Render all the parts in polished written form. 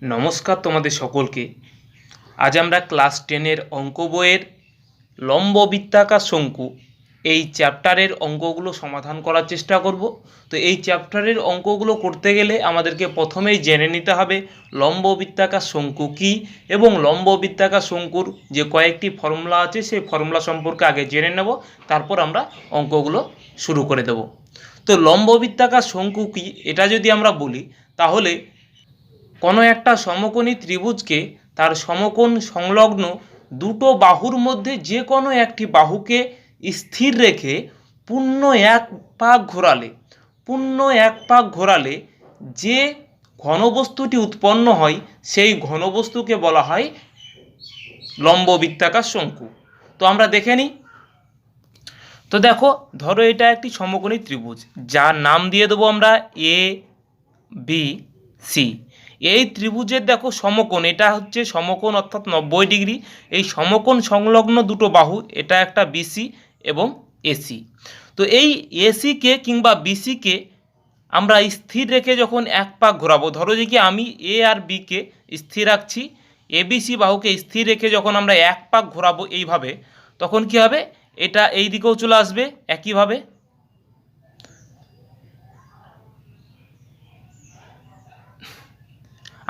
নমস্কার তোমাদের সকলকে। আজ আমরা ক্লাস 10-এর অঙ্ক বইয়ের লম্ব বৃত্তাকার শঙ্কু এই চ্যাপ্টারের অঙ্কগুলো সমাধান করার চেষ্টা করব। তো এই চ্যাপ্টারের অঙ্কগুলো করতে গেলে আমাদেরকে প্রথমেই জেনে নিতে হবে লম্ব বৃত্তাকার শঙ্কু কী, এবং লম্ব বৃত্তাকার শঙ্কুর যে কয়েকটি ফর্মুলা আছে সেই ফর্মুলা সম্পর্কে আগে জেনে নেব, তারপর আমরা অঙ্কগুলো শুরু করে দেব। তো লম্ব বৃত্তাকার শঙ্কু কী এটা যদি আমরা বলি, তাহলে কোনো একটা সমকোণী ত্রিভুজকে তার সমকোণ সংলগ্ন দুটো বাহুর মধ্যে যে কোনো একটি বাহুকে স্থির রেখে পূর্ণ এক পাক ঘোরালে যে ঘনবস্তুটি উৎপন্ন হয় সেই ঘনবস্তুকে বলা হয় লম্ব বৃত্তাকার শঙ্কু। তো আমরা দেখে নিই। তো দেখো, ধরো এটা একটি সমকোণী ত্রিভুজ, যার নাম দিয়ে দেবো আমরা এ বি সি। এই ত্রিভুজের দেখো সমকোণ, এটা হচ্ছে সমকোণ অর্থাৎ 90 ডিগ্রি। এই সমকোণ সংলগ্ন দুটো বাহু, এটা একটা বিসি এবং এসি। তো এই এসিকে কিংবা বিসিকে আমরা স্থির রেখে যখন এক পাক ঘোরাবো, ধরো যে কি আমি এ আর বিকে স্থির রাখছি, এবিসি বাহুকে স্থির রেখে যখন আমরা এক পাক ঘোরাবো এইভাবে, তখন কি হবে, এটা এই দিকেও চলে আসবে একইভাবে।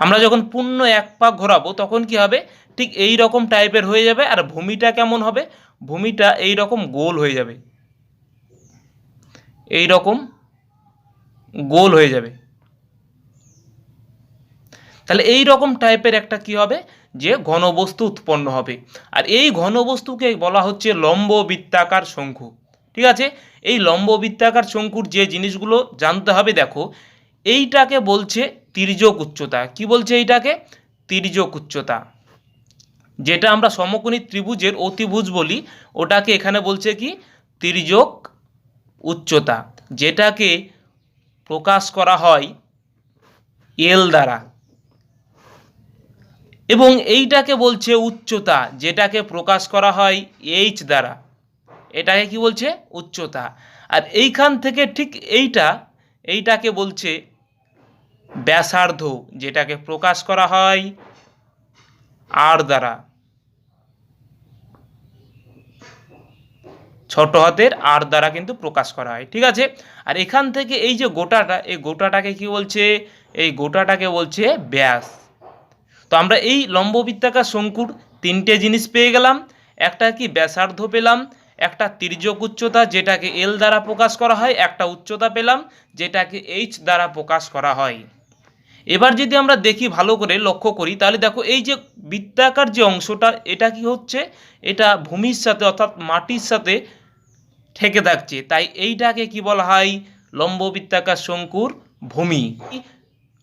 আমরা যখন পূর্ণ এক পাক ঘোরাবো তখন কি হবে, ঠিক এই রকম টাইপের হয়ে যাবে। আর ভূমিটা কেমন হবে, ভূমিটা এই রকম গোল হয়ে যাবে, এই রকম গোল হয়ে যাবে। তাহলে এই রকম টাইপের একটা কি হবে, যে ঘনবস্তু উৎপন্ন হবে। আর এই ঘনবস্তুকে বলা হচ্ছে লম্ব বৃত্তাকার শঙ্কু। ঠিক আছে, এই লম্ব বৃত্তাকার শঙ্কুর যে জিনিসগুলো জানতে হবে, দেখো এইটাকে বলছে তির্যক উচ্চতা। কি বলছে এইটাকে? তির্যক উচ্চতা। যেটা আমরা সমকোণী ত্রিভুজের অতিভুজ বলি, ওটাকে এখানে বলছে কি তির্যক উচ্চতা, যেটাকে প্রকাশ করা হয় এল দ্বারা। এবং এইটাকে বলছে উচ্চতা, যেটাকে প্রকাশ করা হয় এইচ দ্বারা। এটাকে কি বলছে? উচ্চতা। আর এইখান থেকে ঠিক এইটাকে বলছে ব্যাসার্ধ, যেটাকে প্রকাশ করা হয় আর দ্বারা, ছোট হাতের আর দ্বারা কিন্তু প্রকাশ করা হয়। ঠিক আছে, আর এখান থেকে এই যে গোটাটা, এই গোটাটাকে কি বলছে? এই গোটাটাকে বলছে ব্যাস। তো আমরা এই লম্ব বৃত্তাকার শঙ্কুর তিনটে জিনিস পেয়ে গেলাম। একটা কি ব্যাসার্ধ পেলাম, একটা তির্যক উচ্চতা যেটাকে এল দ্বারা প্রকাশ করা হয়, একটা উচ্চতা পেলাম যেটাকে এইচ দ্বারা প্রকাশ করা হয়। এবার যদি আমরা দেখি, ভালো করে লক্ষ্য করি, তাহলে দেখো এই যে বৃত্তাকার যে অংশটা, এটা কি হচ্ছে, এটা ভূমির সাথে অর্থাৎ মাটির সাথে ঠেকে থাকছে, তাই এইটাকে কি বলা হয়? লম্ব বৃত্তাকার শঙ্কুর ভূমি।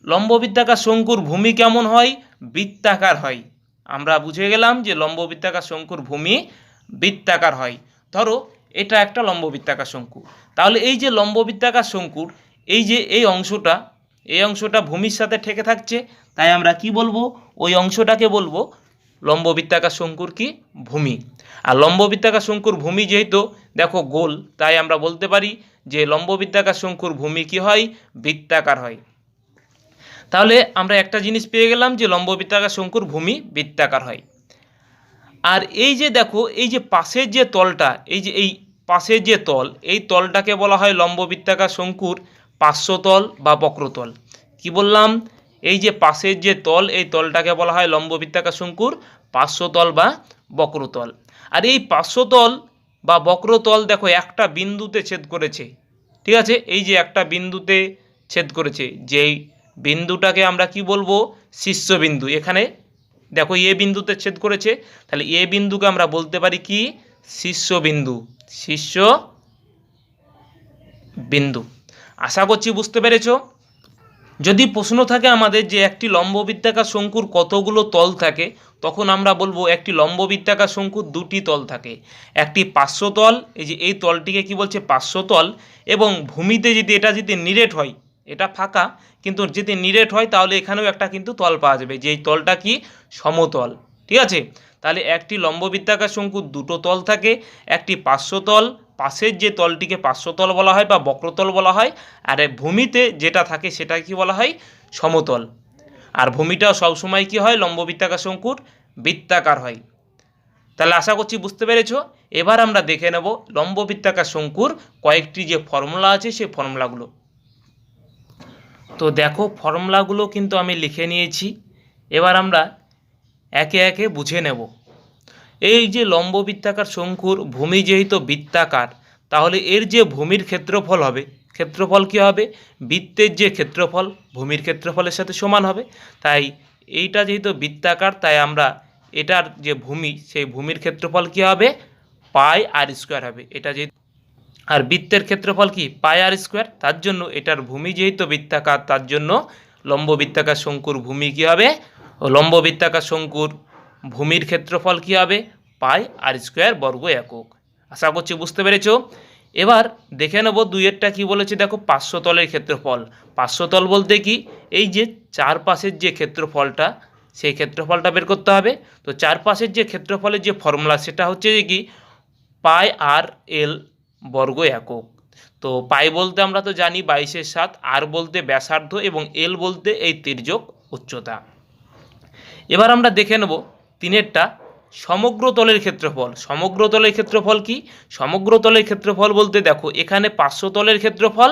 লম্ব বৃত্তাকার শঙ্কুর ভূমি কেমন হয়? বৃত্তাকার হয়। আমরা বুঝে গেলাম যে লম্ব বৃত্তাকার শঙ্কুর ভূমি বৃত্তাকার হয়। ধরো এটা একটা লম্ব বৃত্তাকার শঙ্কু, তাহলে এই যে লম্ব বৃত্তাকার শঙ্কুর এই যে এই অংশটা ভূমির সাথে ঠেকে থাকছে, তাই আমরা কি বলবো? ওই অংশটাকে বলবো লম্ব বৃত্তাকার শঙ্কুর কি ভূমি। আর লম্ব বৃত্তাকার শঙ্কুর ভূমি যেহেতু দেখো গোল, তাই আমরা বলতে পারি যে লম্ব বৃত্তাকার শঙ্কুর ভূমি কি হয়? বৃত্তাকার হয়। তাহলে আমরা একটা জিনিস পেয়ে গেলাম যে লম্ব বৃত্তাকার শঙ্কুর ভূমি বৃত্তাকার হয়। আর এই যে দেখো, এই যে পাশের যে তলটা, এই পাশের যে তল, এই তলটাকে বলা হয় লম্ব বৃত্তাকার শঙ্কুর পার্শ্বতল বা বক্রতল। কি বললাম? এই যে পাশের যে তল, এই তলটাকে বলা হয় লম্ব বৃত্তাকার শঙ্কুর পার্শ্বতল বা বক্রতল। আর এই পার্শ্বতল বা বক্রতল দেখো একটা বিন্দুতে ছেদ করেছে। ঠিক আছে, এই যে একটা বিন্দুতে ছেদ করেছে, যেই বিন্দুটাকে আমরা কি বলবো? শীর্ষবিন্দু। এখানে দেখো এ বিন্দুতে ছেদ করেছে, তাহলে এ বিন্দুকে আমরা বলতে পারি কি? শীর্ষবিন্দু। শীর্ষবিন্দু। আশা করছি বুঝতে পেরেছো। যদি প্রশ্ন থাকে আমাদের যে একটি লম্ব বৃত্তাকার শঙ্কুর কতগুলো তল থাকে, তখন আমরা বলবো একটি লম্ব বৃত্তাকার শঙ্কুর দুটি তল থাকে। একটি পার্শ্বতল, এই যে এই তলটিকে কি বলছে? পার্শ্বতল। এবং ভূমিতে এটা যদি নিরেট হয়, এটা ফাঁকা, কিন্তু যদি নিরেট হয় তাহলে এখানেও একটা কিন্তু তল পাওয়া যাবে, যে এই তলটা কি? সমতল। ঠিক আছে, তাহলে একটি লম্ব বৃত্তাকার শঙ্কুর দুটো তল থাকে, একটি পার্শ্বতল, পাশের যে তলটিকে পার্শ্বতল বলা হয় বা বক্রতল বলা হয়, আর ভূমিতে যেটা থাকে সেটা কি বলা হয়? সমতল। আর ভূমিটাও সবসময় কী হয়, লম্ব বৃত্তাকার শঙ্কুর বৃত্তাকার হয়। তাহলে আশা করছি বুঝতে পেরেছ। এবার আমরা দেখে নেব লম্ব বৃত্তাকার শঙ্কুর কয়েকটি যে ফর্মুলা আছে সেই ফর্মুলাগুলো। তো দেখো ফর্মুলাগুলো কিন্তু আমি লিখে নিয়েছি, এবার আমরা একে একে বুঝে নেব। এই যে লম্ব বৃত্তাকার শঙ্কুর ভূমি যেহেতু বৃত্তাকার, তাহলে এর যে ভূমির ক্ষেত্রফল হবে, ক্ষেত্রফল কী হবে, বৃত্তের যে ক্ষেত্রফল ভূমির ক্ষেত্রফলের সাথে সমান হবে। তাই এইটা যেহেতু বৃত্তাকার, তাই আমরা এটার যে ভূমি, সেই ভূমির ক্ষেত্রফল কী হবে, পাই আর স্কোয়ার হবে। এটা যেহেতু, আর বৃত্তের ক্ষেত্রফল কি, পাই আর স্কোয়ার, তার জন্য এটার ভূমি যেহেতু বৃত্তাকার, তার জন্য লম্ব বৃত্তাকার শঙ্কুর ভূমি কী হবে, লম্ব বৃত্তাকার শঙ্কুর ভূমির ক্ষেত্রফল কী হবে, পাই আর স্কোয়ার বর্গ একক। আশা করছি বুঝতে পেরেছ। এবার দেখে নেব দুইয়েরটা কী বলেছে, দেখো পার্শ্বতলের ক্ষেত্রফল। পার্শ্বতল বলতে কি, এই যে চারপাশের যে ক্ষেত্রফলটা, সেই ক্ষেত্রফলটা বের করতে হবে। তো চারপাশের যে ক্ষেত্রফলের যে ফর্মুলা, সেটা হচ্ছে যে কি, পাই আর এল বর্গ একক। তো পাই বলতে আমরা তো জানি 22/7, আর বলতে ব্যাসার্ধ, এবং এল বলতে এই তির্যক উচ্চতা। এবার আমরা দেখে নেব তিনেরটা সমগ্র তলের ক্ষেত্রফল। সমগ্র তলের ক্ষেত্রফল কি, সমগ্র তলের ক্ষেত্রফল বলতে দেখো এখানে পার্শ্বতলের ক্ষেত্রফল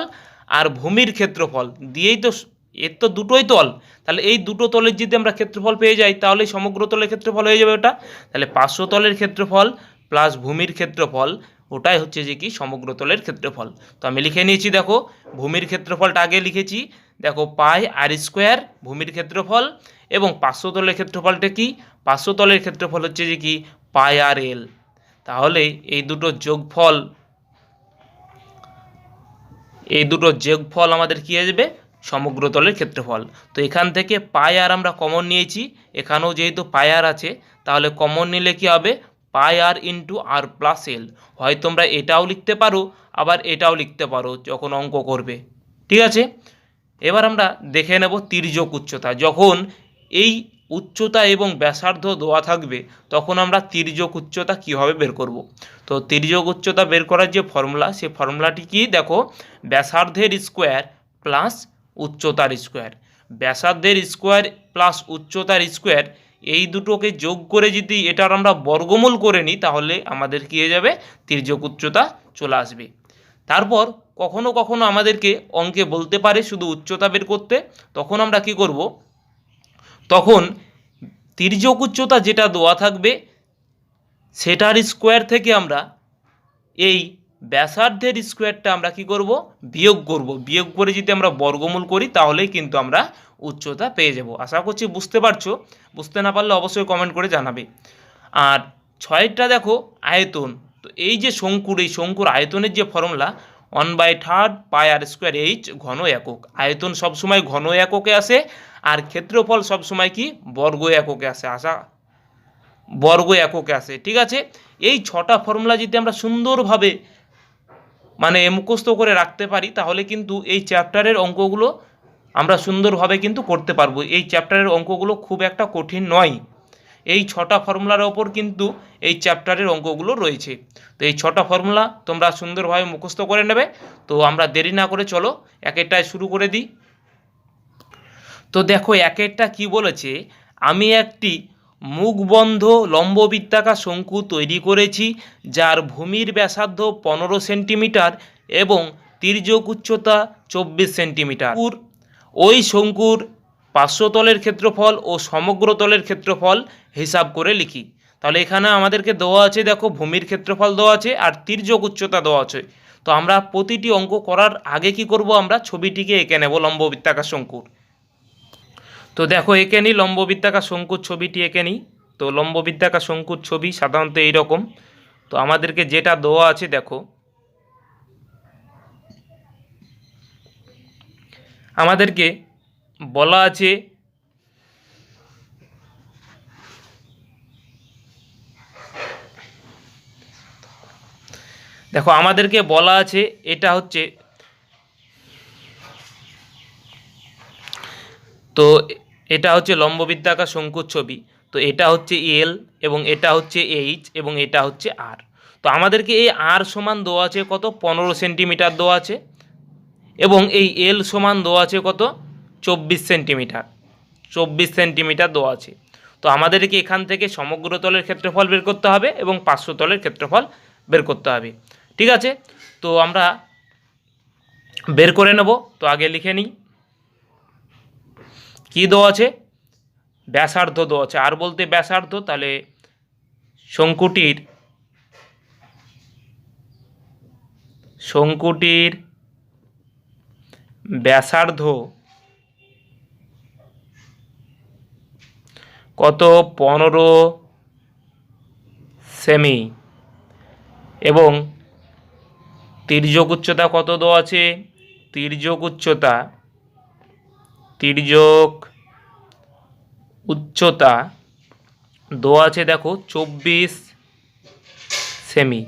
আর ভূমির ক্ষেত্রফল দিয়েই তো, এর তো দুটোই তল, তাহলে এই দুটো তলের যদি আমরা ক্ষেত্রফল পেয়ে যাই, তাহলে সমগ্র তলের ক্ষেত্রফল হয়ে যাবে ওটা। তাহলে পার্শ্বতলের ক্ষেত্রফল প্লাস ভূমির ক্ষেত্রফল, ওটাই হচ্ছে যে কি সমগ্র তলের ক্ষেত্রফল। তো আমি লিখে নিয়েছি, দেখো ভূমির ক্ষেত্রফলটা আগে লিখেছি, দেখো পাই আর স্কোয়ার ভূমির ক্ষেত্রফল, এবং পার্শ্বতলের ক্ষেত্রফলটা কি, পার্শ্বতলের ক্ষেত্রফল হচ্ছে যে কি পাই আর এল। তাহলে এই দুটো যোগফল আমাদের কি আসবে, সমগ্র তলের ক্ষেত্রফল। তো এখান থেকে পাই আর আমরা কমন নিয়েছি, এখানেও যেহেতু পাই আর আছে, তাহলে কমন নিলে কি হবে, পাই আর ইন্টু আর প্লাস এল। হয় তোমরা এটাও লিখতে পারো, আবার এটাও লিখতে পারো যখন অঙ্ক করবে, ঠিক আছে। এবার আমরা দেখে নেব তির্যক উচ্চতা। যখন এই উচ্চতা এবং ব্যাসার্ধ দেওয়া থাকবে, তখন আমরা তির্যক উচ্চতা কীভাবে বের করব। তো তির্যক উচ্চতা বের করার যে ফর্মুলা, সেই ফর্মুলাটি কি, দেখো ব্যাসার্ধের স্কোয়ার প্লাস উচ্চতার স্কোয়ার। ব্যাসার্ধের স্কোয়ার প্লাস উচ্চতার স্কোয়ার, এই দুটোকে যোগ করে যদি এটার আমরা বর্গমূল করে নিই, তাহলে আমাদের কী হয়ে যাবে, তির্যক উচ্চতা চলে আসবে। তারপর কখনো কখনো আমাদেরকে অঙ্কে বলতে পারে শুধু উচ্চতা বের করতে, তখন আমরা কি করব, তখন তির্যক উচ্চতা যেটা দেওয়া থাকবে সেটার স্কোয়ার থেকে আমরা এই ব্যাসার্ধের স্কোয়ারটা আমরা কি করব, বিয়োগ করব। বিয়োগ করে যদি আমরা বর্গমূল করি, তাহলেই কিন্তু আমরা উচ্চতা পেয়ে যাব। আশা করছি বুঝতে পারছো। বুঝতে না পারলে অবশ্যই কমেন্ট করে জানাবে। আর 6টা দেখো আয়তন। তো এই যে শঙ্কুর, এই শঙ্কুর আয়তনের যে ফর্মুলা 1/3 পাই আর স্কোয়ার এইচ ঘন একক। আয়তন সবসময় ঘন এককে আসে, আর ক্ষেত্রফল সবসময় কি বর্গ এককে আসে, বর্গ এককে আসে, ঠিক আছে। এই 6টা ফর্মুলা যদি আমরা সুন্দরভাবে মুখস্থ করে রাখতে পারি, তাহলে কিন্তু এই চ্যাপ্টারের অঙ্কগুলো আমরা সুন্দরভাবে কিন্তু করতে পারবো। এই চ্যাপ্টারের অঙ্কগুলো খুব একটা কঠিন নয়। এই 6টা ফর্মুলার ওপর কিন্তু এই চ্যাপ্টারের অঙ্কগুলো রয়েছে। তো এই 6টা ফর্মুলা তোমরা সুন্দরভাবে মুখস্থ করে নেবে। তো আমরা দেরি না করে চলো এক একটায় শুরু করে দিই। তো দেখো এক একটা কী বলেছে, আমি একটি মুখবন্ধ লম্ববৃত্তাকার শঙ্কু তৈরি করেছি, যার ভূমির ব্যাসার্ধ 15 সেন্টিমিটার এবং তির্যক উচ্চতা 24 সেন্টিমিটার। ওই শঙ্কুর পার্শ্বতলের ক্ষেত্রফল ও সমগ্র তলের ক্ষেত্রফল হিসাব করে লিখি। তাহলে এখানে আমাদেরকে দেওয়া আছে, দেখো ভূমির ক্ষেত্রফল দেওয়া আছে আর তির্যক উচ্চতা দেওয়া আছে। তো আমরা প্রতিটি অঙ্ক করার আগে কি করব, আমরা ছবিটিকে এঁকে নেব লম্ববৃত্তাকার শঙ্কুর। তো দেখো এঁকে নিই লম্ববৃত্তাকার শঙ্কুর ছবিটি এঁকে নিই। তো লম্ববৃত্তাকার শঙ্কুর ছবি সাধারণত এইরকম। তো আমাদেরকে যেটা দেওয়া আছে, দেখো আমাদেরকে বলা আছে দেখো আমাদেরকে বলা আছে এটা হচ্ছে, তো এটা হচ্ছে লম্ববৃত্তাকার শঙ্কুর ছবি। তো এটা হচ্ছে এল এবং এটা হচ্ছে এইচ এবং এটা হচ্ছে আর। তো আমাদেরকে এই আর সমান দেওয়া আছে কত, 15 সেন্টিমিটার দেওয়া আছে, এবং এই এল সমান দেওয়া আছে কত, 24 সেন্টিমিটার। 24 সেন্টিমিটার দেওয়া আছে। তো আমাদেরকে এখান থেকে সমগ্র তলের ক্ষেত্রফল বের করতে হবে এবং পার্শ্ব তলের ক্ষেত্রফল বের করতে হবে। ঠিক আছে, তো আমরা বের করে নেব। তো আগে লিখে নিই কী দেওয়া আছে, ব্যাসার্ধ দেওয়া আছে। আর বলতে ব্যাসার্ধ, তাহলে শঙ্কুটির ব্যাসার্ধ কত, 15 সেমি, এবং তির্যক উচ্চতা কত দেওয়া আছে, তির্যক উচ্চতা দেওয়া আছে দেখো 24 সেমি।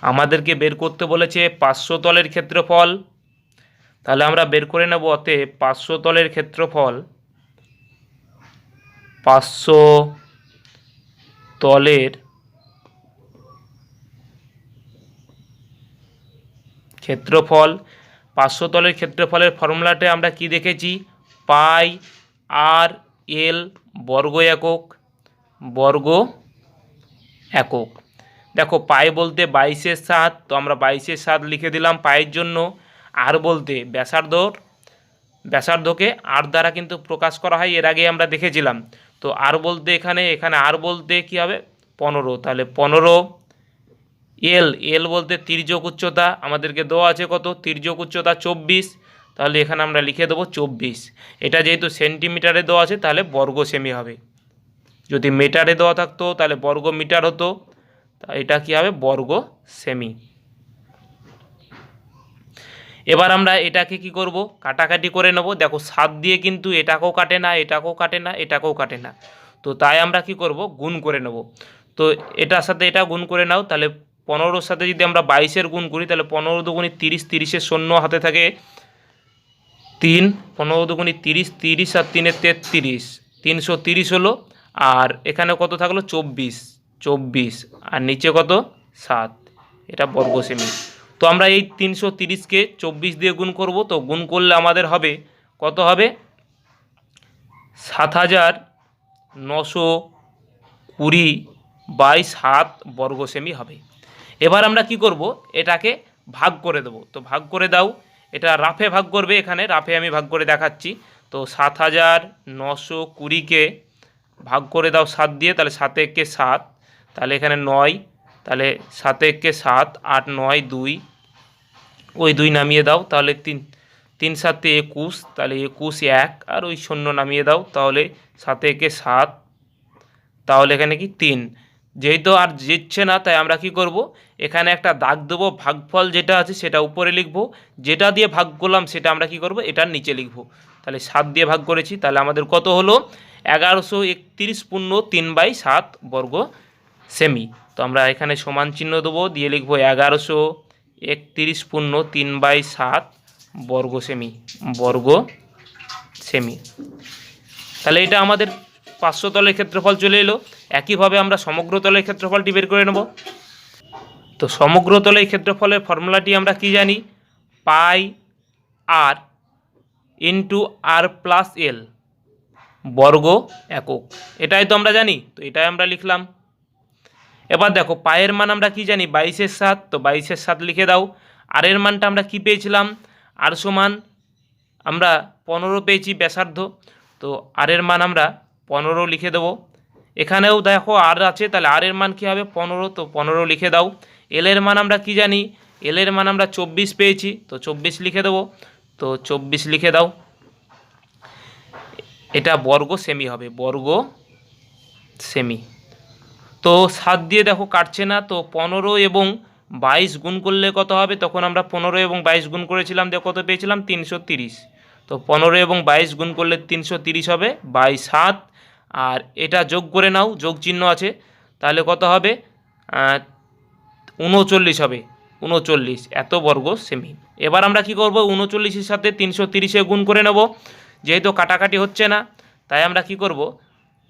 আমাদেরকে বের করতে বলেছে পার্শ্ব তলের ক্ষেত্রফল, তাহলে আমরা বের করে নেব। অতএব পার্শ্ব তলের ক্ষেত্রফল, পার্শ্ব তলের ক্ষেত্রফলের ফর্মুলাতে আমরা কি দেখেছি, পাই আর এল বর্গ একক। দেখো পাই বলতে 22/7, তো আমরা 22/7 লিখে দিলাম পায়ের জন্য। আর বলতে ব্যাসার্ধকে আর দ্বারা কিন্তু প্রকাশ করা হয়, এর আগে আমরা দেখেছিলাম। তো আর বলতে এখানে আর বলতে কি হবে, 15, তাহলে 15। এল বলতে তির্যক উচ্চতা, আমাদেরকে দেওয়া আছে কত, তির্যক উচ্চতা 24, তাহলে এখানে আমরা লিখে দেবো 24। এটা যেহেতু সেন্টিমিটারে দেওয়া আছে তাহলে বর্গ সেমি হবে, যদি মিটারে দেওয়া থাকতো তাহলে বর্গ মিটার হতো, তা এটা কি হবে, বর্গ সেমি। এবার আমরা এটাকে কি করব, কাটাকাটি করে নেব। দেখো 7 দিয়ে কিন্তু এটাকেও কাটে না, এটাকেও কাটে না, তো তাই আমরা কি করব, গুণ করে নেব। তো এটার সাথে এটা গুণ করে নাও, তাহলে 15-র সাথে যদি আমরা 22-এর গুণ করি, তাহলে 15 দুগুণি 30, 30-এর শূন্য হাতে থাকে 3, 15 দুগুণি 30, 30 আর 3-এ 33, 330 হলো। আর এখানে কত থাকলো, 24, আর নিচে কত, 7, এটা বর্গ সেমি। তো আমরা এই 330-কে 24 দিয়ে গুণ করব, তো গুণ করলে আমাদের হবে কত, হবে 7920/7 বর্গ সেমি হবে। এবার আমরা কি করব, এটাকে ভাগ করে দেব। তো ভাগ করে দাও, এটা রাফে ভাগ করবে, এখানে রাফে আমি ভাগ করে দেখাচ্ছি। তো 7920-কে ভাগ করে দাও 7 দিয়ে, তাহলে 7 একে 7, তাহলে এখানে 9, তাহলে 7 একে 7, 8 9 2, ওই 2 নামিয়ে দাও, তাহলে 3 7 21, তাহলে 21 1, আর ওই শূন্য নামিয়ে দাও, তাহলে 7 একে 7, তাহলে এখানে কি 3। যেহেতু আর জিতছে না, তাই আমরা কি করব, এখানে একটা দাগ দেবো, ভাগফল যেটা আছে সেটা উপরে লিখব, যেটা দিয়ে ভাগ করলাম সেটা আমরা কি করব, এটার নিচে লিখব। তাহলে 7 দিয়ে ভাগ করেছি, তাহলে আমাদের কত হলো, 1131/3/7 বর্গ সেমি। তো আমরা এখানে সমান চিহ্ন দেবো, দিয়ে লিখব 1131/3/7 বর্গ সেমি। তাহলে এটা আমাদের পার্শ্ব তলের ক্ষেত্রফল চলে এলো। একইভাবে আমরা সমগ্র তলের ক্ষেত্রফলটি বের করে নেব। তো সমগ্র তলের ক্ষেত্রফলের ফর্মুলাটি আমরা কি জানি, পাই আর ইন্টু আর প্লাস এল বর্গ একক, এটাই তো আমরা জানি, তো এটাই আমরা লিখলাম। এবার দেখো পায়ের মান আমরা কি জানি, 22/7, তো 22/7 লিখে দাও। আর এর মানটা আমরা কি পেয়েছিলাম, আর সমান আমরা 15 পেয়েছি ব্যাসার্ধ, তো আর এর মান আমরা 15 লিখে দেবো। এখানেও দেখো আর আছে, তাহলে আর এর মান কী হবে, 15, তো 15 লিখে দাও। এল এর মান আমরা কি জানি, এল এর মান আমরা 24 পেয়েছি, তো 24 লিখে দেবো, তো 24 লিখে দাও। এটা বর্গ সেমি হবে, বর্গ সেমি। তো 7 দিয়ে দেখো কাটছে না, তো 15 এবং 22 গুণ করলে কত হবে, তখন আমরা 15 এবং 22 গুণ করেছিলাম, দেখো কত পেয়েছিলাম, 330। তো 15 এবং 22 গুণ করলে 330 হবে 7, আর এটা যোগ করে নাও, যোগ চিহ্ন আছে, তাহলে কত হবে, 39 হবে, 39, এত বর্গ সেমি। এবার আমরা কি করব, 39-এর সাথে 330-এ গুণ করে নেব, যেহেতু কাটাকাটি হচ্ছে না, তাই আমরা কি করব,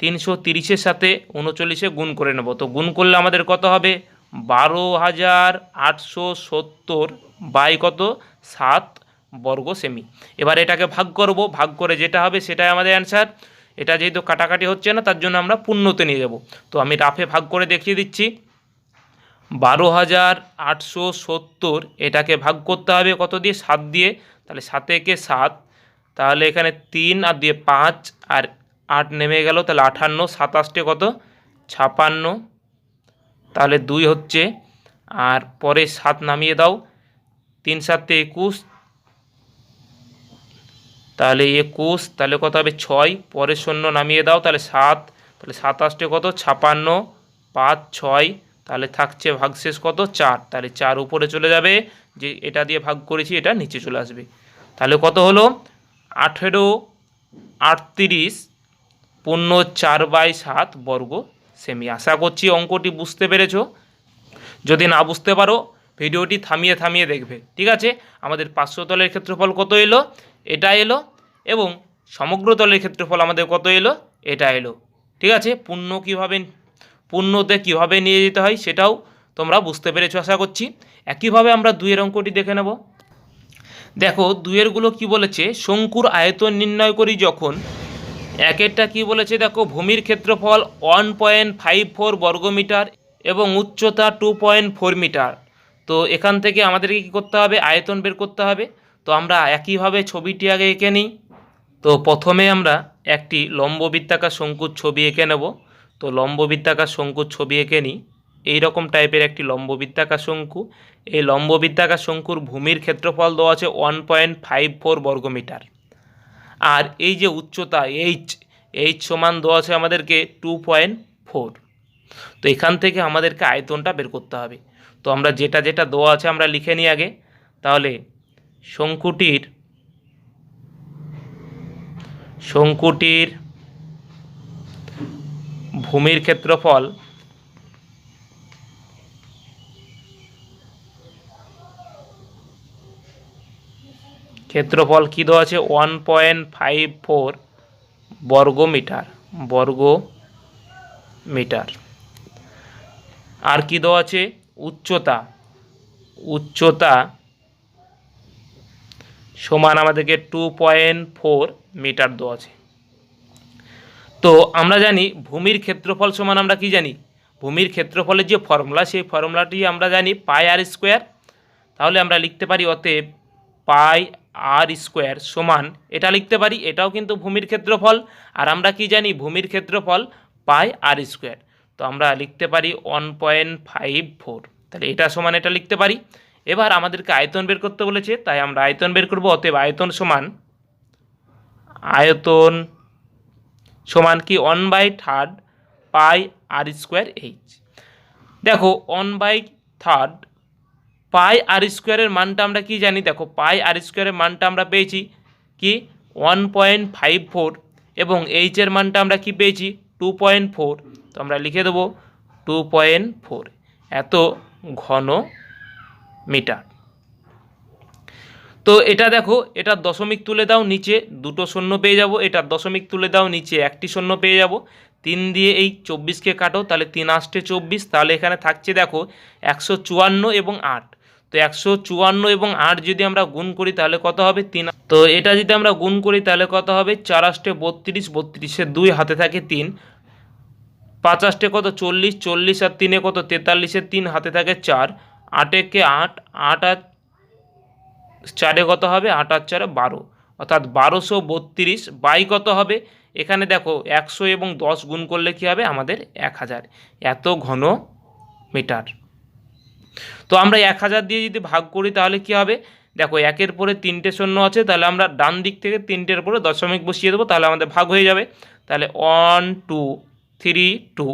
330-এর সাথে 39-এ গুণ করে নেব। তো গুণ করলে আমাদের কত হবে, 12,870 বাই কত, 7 বর্গ সেমি। এবার এটাকে ভাগ করব, ভাগ করে যেটা হবে সেটাই আমাদের অ্যান্সার। এটা যেহেতু কাটাকাটি হচ্ছে না তার জন্য আমরা পূর্ণতে নিয়ে যাব। তো আমি রাফে ভাগ করে দেখিয়ে দিচ্ছি। 12,870 এটাকে ভাগ করতে হবে কত দিয়ে? 7 দিয়ে। তাহলে 7 একে 7, তাহলে এখানে 3 আর দিয়ে 5 আর 8 নেমে গেল, তাহলে 58, 27 কত? 56, তাহলে 2 হচ্ছে। আর পরে 7 নামিয়ে দাও, 3 7 21, তাহলে 21, তাহলে কত হবে? 6, পরে 0 নামিয়ে দাও, তাহলে 7, তাহলে 27 কত? 56, 5 6, তাহলে থাকছে ভাগশেষ কত? 4, তাহলে 4 উপরে চলে যাবে, যে এটা দিয়ে ভাগ করেছি এটা নিচে চলে আসবে। তাহলে কত হলো? 1838 পূর্ণ 4/7 বর্গ সেমি। আশা করছি অঙ্কটি বুঝতে পেরেছো। যদি না বুঝতে পারো ভিডিওটি থামিয়ে থামিয়ে দেখবে, ঠিক আছে। আমাদের 500 তলের ক্ষেত্রফল কত এলো? এটা এলো। এবং সমগ্র তলের ক্ষেত্রফল আমাদের কত এলো? এটা এলো, ঠিক আছে। পূর্ণতে কীভাবে নিয়ে যেতে হয় সেটাও তোমরা বুঝতে পেরেছো আশা করছি। একইভাবে আমরা 2-এর অঙ্কটি দেখে নেব। দেখো 2-এরগুলো কি বলেছে? শঙ্কুর আয়তন নির্ণয় করি যখন। একেরটা কি বলেছে দেখো, ভূমির ক্ষেত্রফল 1.54 বর্গমিটার এবং উচ্চতা 2.4 মিটার। তো এখান থেকে আমাদেরকে কী করতে হবে? আয়তন বের করতে হবে। তো আমরা একইভাবে ছবিটি আগে এঁকে নিই। তো প্রথমে আমরা একটি লম্ববৃত্তাকার শঙ্কুর ছবি এঁকে নেব। তো লম্ববৃত্তাকার শঙ্কুর ছবি এঁকে নিই। এইরকম টাইপের একটি লম্ববৃত্তাকার শঙ্কু। এই লম্ববৃত্তাকার শঙ্কুর ভূমির ক্ষেত্রফল দেওয়া আছে 1.54 বর্গমিটার। আর এই যে উচ্চতা এইচ সমান দেওয়া আছে আমাদেরকে 2.4। তো এখান থেকে আমাদেরকে আয়তনটা বের করতে হবে। তো আমরা যেটা যেটা দেওয়া আছে আমরা লিখে নিই আগে। তাহলে শঙ্কুটির ভূমির ক্ষেত্রফল কি দেওয়া আছে? 1.54 বর্গমিটার। আর কি দেওয়া আছে? উচ্চতা সমান আমাদেরকে 2.4 মিটার দেওয়া আছে। তো আমরা জানি ভূমির ক্ষেত্রফল সমান, আমরা কি জানি? ভূমির ক্ষেত্রফলের যে ফর্মুলা, সেই ফর্মুলাটি আমরা জানি পাই আর স্কোয়ার। তাহলে আমরা লিখতে পারি অতএব পাই আর স্কোয়ার সমান, এটা লিখতে পারি, এটাও কিন্তু ভূমির ক্ষেত্রফল। আর আমরা কি জানি? ভূমির ক্ষেত্রফল পাই আর স্কোয়ার। তো আমরা লিখতে পারি 1.54, তাহলে এটা সমান এটা লিখতে পারি। এবার আমাদেরকে আয়তন বের করতে বলেছে, তাই আমরা আয়তন বের করব। অতএব আয়তন সমান কি? 1/3 পাই আর স্কোয়ার এইচ। দেখো 1/3 পাই আর স্কোয়ারের মানটা আমরা কি জানি? দেখো পাই আর স্কোয়ারের মানটা আমরা পেয়েছি কি? 1.54, এবং এইচের মানটা আমরা কি পেয়েছি? 2.4। তো আমরা লিখে দেবো 2.4 এত ঘন মিটার। তো এটা দেখো, এটার দশমিক তুলে দাও, নিচে দুটো শূন্য পেয়ে যাব। এটার দশমিক তুলে দাও, নিচে একটি শূন্য পেয়ে যাব। 3 দিয়ে এই 24কে কাটো, তাহলে 3 8 24, তাহলে এখানে থাকছে দেখো 154 এবং 8। তো 154 এবং 8 যদি আমরা গুণ করি তাহলে কত হবে? 3। তো এটা যদি আমরা গুণ করি তাহলে কত হবে? 4 8 32, 32-এ 2 হাতে থাকে 3, 5 8 কত? 40, 40 আর 3-এ কত? 43-এ 3 হাতে থাকে 4, 8 একে 8, 8 আর 4-এ কত হবে? 8 আর 4-এ 12, অর্থাৎ 1232 বাই কত হবে? এখানে দেখো 100 এবং 10 গুণ করলে কি হবে? আমাদের 1000, এত ঘন মিটার। তো আমরা 1000 দিয়ে যদি ভাগ করি তাহলে কি হবে? দেখো 1-এর পরে 3টে শূন্য আছে, তাহলে আমরা ডান দিক থেকে 3টের পরে দশমিক বসিয়ে দেবো, তাহলে আমাদের ভাগ হয়ে যাবে। তাহলে 1 2 3 2,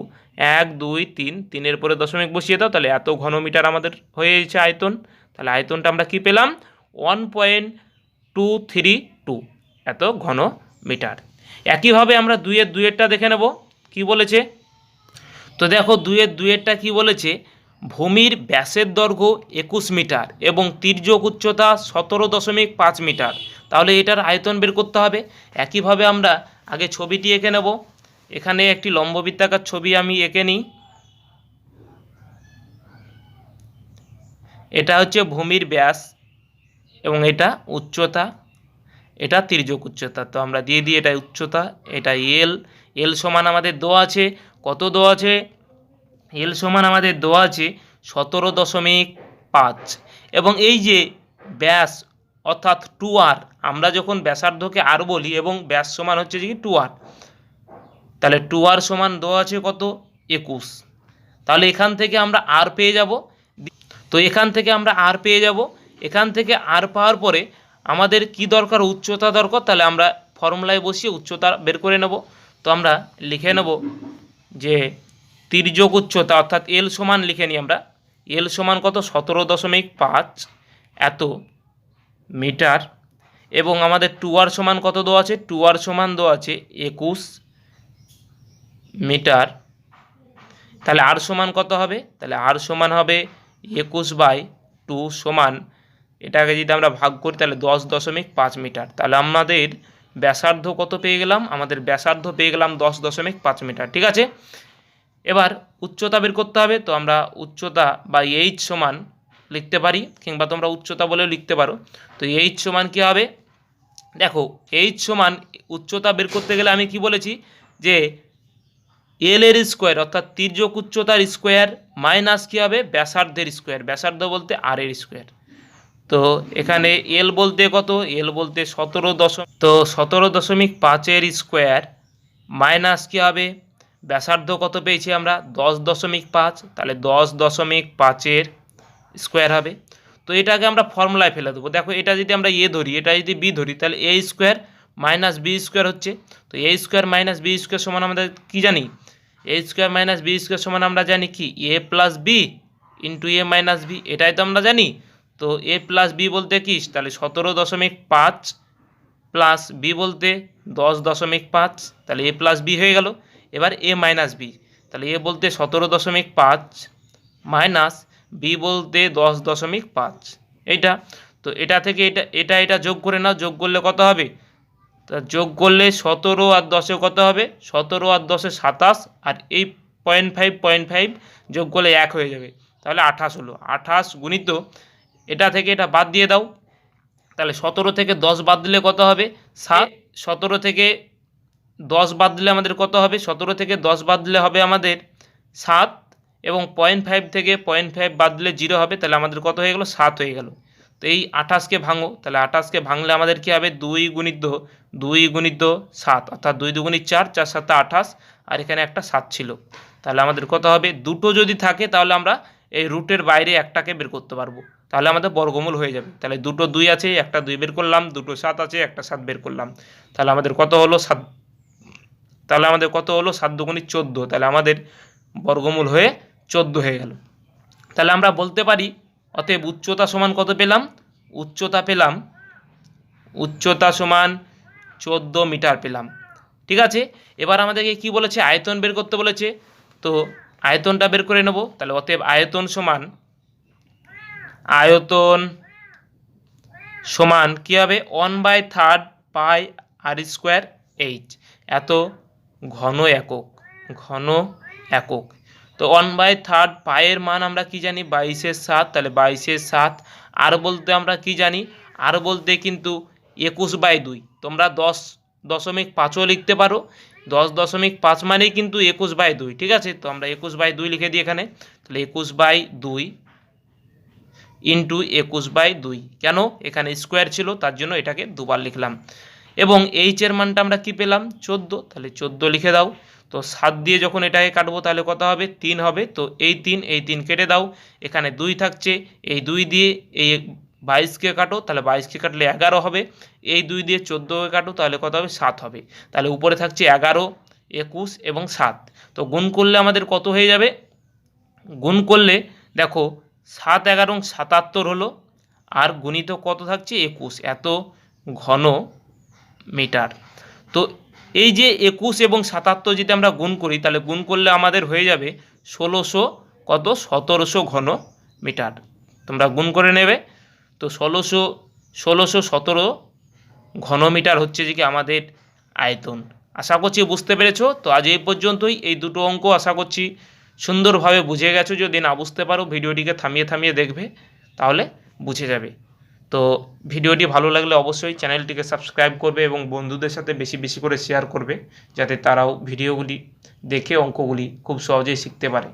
1 2 3, 3-এর পরে দশমিক বসিয়ে দাও, তাহলে এত ঘন মিটার আমাদের হয়ে গেছে আয়তন। তাহলে আয়তনটা আমরা কি পেলাম? 1.232 এত ঘন মিটার। একইভাবে আমরা 2-এরটা দেখে নেব কি বলেছে। তো দেখো 2-এরটা কি বলেছে? ভূমির ব্যাসের দৈর্ঘ্য 21 মিটার এবং তির্যক উচ্চতা 17.5 মিটার। তাহলে এটার আয়তন বের করতে হবে। একইভাবে আমরা আগে ছবিটি এঁকে নেব। এখানে একটি লম্ববৃত্তাকার ছবি আমি এঁকে নিই। এটা হচ্ছে ভূমির ব্যাস, এবং এটা উচ্চতা, এটা তির্যক উচ্চতা। তো আমরা দিয়ে দিই এটা উচ্চতা, এটা এল। এল সমান আমাদের দেওয়া আছে, কত দেওয়া আছে? এল সমান আমাদের দেওয়া আছে 17.5। এবং এই যে ব্যাস অর্থাৎ 2r, আমরা যখন ব্যাসার্ধকে আর বলি এবং ব্যাস সমান হচ্ছে যে 2r, তাহলে 2r সমান দেওয়া আছে কত? 21। তাহলে এখান থেকে আমরা আর পেয়ে যাব। তো এখান থেকে আমরা আর পেয়ে যাব। এখান থেকে আর পাওয়ার পরে আমাদের কি দরকার? উচ্চতা দরকার। তাহলে আমরা ফর্মুলায় বসিয়ে উচ্চতা বের করে নেব। তো আমরা লিখে নেব যে তির্যক উচ্চতা অর্থাৎ এল সমান লিখে নিই আমরা, এল সমান কত? 17.5 এত মিটার। এবং আমাদের 2r সমান কত দেওয়া আছে? 2r সমান দেওয়া আছে 21 মিটার। তাহলে আর সমান কত হবে? তাহলে আর সমান হবে 21/2 সমান, এটাকে যদি আমরা ভাগ করি তাহলে 10.5 মিটার। তাহলে আমাদের ব্যাসার্ধ কত পেয়ে গেলাম? আমাদের ব্যাসার্ধ পেয়ে গেলাম 10.5 মিটার। ঠিক আছে, এবার উচ্চতা বের করতে হবে। তো আমরা উচ্চতা বা এইচ সমান লিখতে পারি, কিংবা তোমরা উচ্চতা বলেও লিখতে পারো। তো এইচ সমান কী হবে? দেখো এইচ সমান উচ্চতা বের করতে গেলে আমি কি বলেছি যে এল এর স্কোয়ার অর্থাৎ তির্যক উচ্চতার স্কোয়ার মাইনাস কী হবে? ব্যাসার্ধের স্কোয়ার। ব্যাসার্ধ বলতে আর এর স্কোয়ার। তো এখানে এল বলতে কত? এল বলতে 17.5 স্কোয়ার মাইনাস কী হবে? ব্যাসার্ধ কত পেয়েছি আমরা? 10.5। তাহলে 10.5 স্কোয়ার হবে। তো এটাকে আমরা ফর্মুলায় ফেলে দেবো। দেখো এটা যদি আমরা এ ধরি, এটা যদি বি ধরি, তাহলে এ স্কোয়ার মাইনাস বি স্কোয়ার হচ্ছে। তো এ স্কোয়ার মাইনাস বি স্কোয়ার সমান আমাদের কী জানি? এ স্কোয়ার মাইনাস বি স্কোয়ার সমান আমরা জানি কি? এ প্লাস বি ইন্টু এ মাইনাস বি, এটাই তো আমরা জানি। তো এ প্লাস বি বলতে কি? তাহলে 17.5 প্লাস বি বলতে 10.5, তাহলে এ প্লাস বি হয়ে গেল। এবার এ মাইনাস বি, তাহলে এ বলতে 17.5 মাইনাস বি বলতে 10.5, এইটা। তো এটা থেকে এটা যোগ করে নাও, যোগ করলে কত হবে? তা যোগ করলে 17 আর 10 কত হবে? 17 আর 10 27, আর এই 0.5 যোগ করলে 1 হয়ে যাবে, তাহলে 28 হলো। 28 গুণিত এটা থেকে এটা বাদ দিয়ে দাও, তাহলে 17 থেকে 10 বাদ দিলে কত হবে? 7। 17 থেকে 10 বাদ দিলে আমাদের কত হবে? 17 থেকে 10 বাদ দিলে হবে আমাদের 7, এবং 0.5 থেকে 0.5 বাদ দিলে 0 হবে, তাহলে আমাদের কত হয়ে গেল? 7 হয়ে গেল। তো এই 28কে ভাঙো, তাহলে 28কে ভাঙলে আমাদের কী হবে? 2 গুণিত 7, অর্থাৎ 2 দুগুণি 4, 4 7 28, আর এখানে একটা 7 ছিল। তাহলে আমাদের কত হবে? দুটো যদি থাকে তাহলে আমরা এই রুটের বাইরে একটাকে বের করতে পারবো, তাহলে আমাদের বর্গমূল হয়ে যাবে। তাহলে দুটো 2 আছে, একটা 2 বের করলাম, দুটো 7 আছে, একটা 7 বের করলাম, তাহলে আমাদের কত হলো? 7। তাহলে আমাদের কত হলো? 7 দুগুণি 14, তাহলে আমাদের বর্গমূল হয়ে 14 হয়ে গেল। তাহলে আমরা বলতে পারি অতএব উচ্চতা সমান কত পেলাম? উচ্চতা সমান 14 মিটার পেলাম। ঠিক আছে, এবার আমাদেরকে কি বলেছে? আয়তন বের করতে বলেছে। তো আয়তনটা বের করে নেব। তাহলে অতএব আয়তন সমান কী হবে? 1/3 পাই আর স্কোয়ার এইচ, এত ঘন একক। তো 1/3 পায়ের মান আমরা কি জানি? 22/7। তাহলে 22/7। আর বলতে আমরা কি জানি? আর বলতে কিন্তু 21/2। তোমরা 10.5ও লিখতে পারো, 10.5 মানেই কিন্তু 21/2। ঠিক আছে, তো আমরা 21/2 লিখে দিই এখানে। তাহলে 21/2 ইন্টু 21/2, কেন? এখানে স্কোয়ার ছিল তার জন্য এটাকে দুবার লিখলাম। এবং এইচের মানটা আমরা কি পেলাম? 14, তাহলে 14 লিখে দাও। তো 7 দিয়ে যখন এটাকে কাটবো তাহলে কত হবে? 3 হবে। তো এই 3 কেটে দাও, এখানে 2 থাকছে, এই 2 দিয়ে এই 22কে কাটো, তাহলে 22কে কাটলে 11 হবে। এই 2 দিয়ে 14কে কাটো, তাহলে কত হবে? 7 হবে। তাহলে উপরে থাকছে 11, 21 এবং 7। তো গুণ করলে আমাদের কত হয়ে যাবে? গুণ করলে দেখো 7 11 77 হলো, আর গুণিত কত থাকছে? 21, এত ঘন মিটার। তো এই যে 21 এবং 77 যদি আমরা গুণ করি, তাহলে গুণ করলে আমাদের হয়ে যাবে 1700 ঘন মিটার। তোমরা গুণ করে নেবে। তো 1700 ঘন মিটার হচ্ছে যে কি আমাদের আয়তন। আশা করছি বুঝতে পেরেছো। তো আজ এই পর্যন্তই। এই দুটো অঙ্ক আশা করছি সুন্দরভাবে বুঝে গেছো। যদি না বুঝতে পারো ভিডিওটিকে থামিয়ে দেখবে, তাহলে বুঝে যাবে। তো ভিডিওটি ভালো লাগলে অবশ্যই চ্যানেলটিকে সাবস্ক্রাইব করবে এবং বন্ধুদের সাথে বেশি বেশি করে শেয়ার করবে, যাতে তারাও ভিডিওগুলি দেখে অঙ্কগুলি খুব সহজেই শিখতে পারে।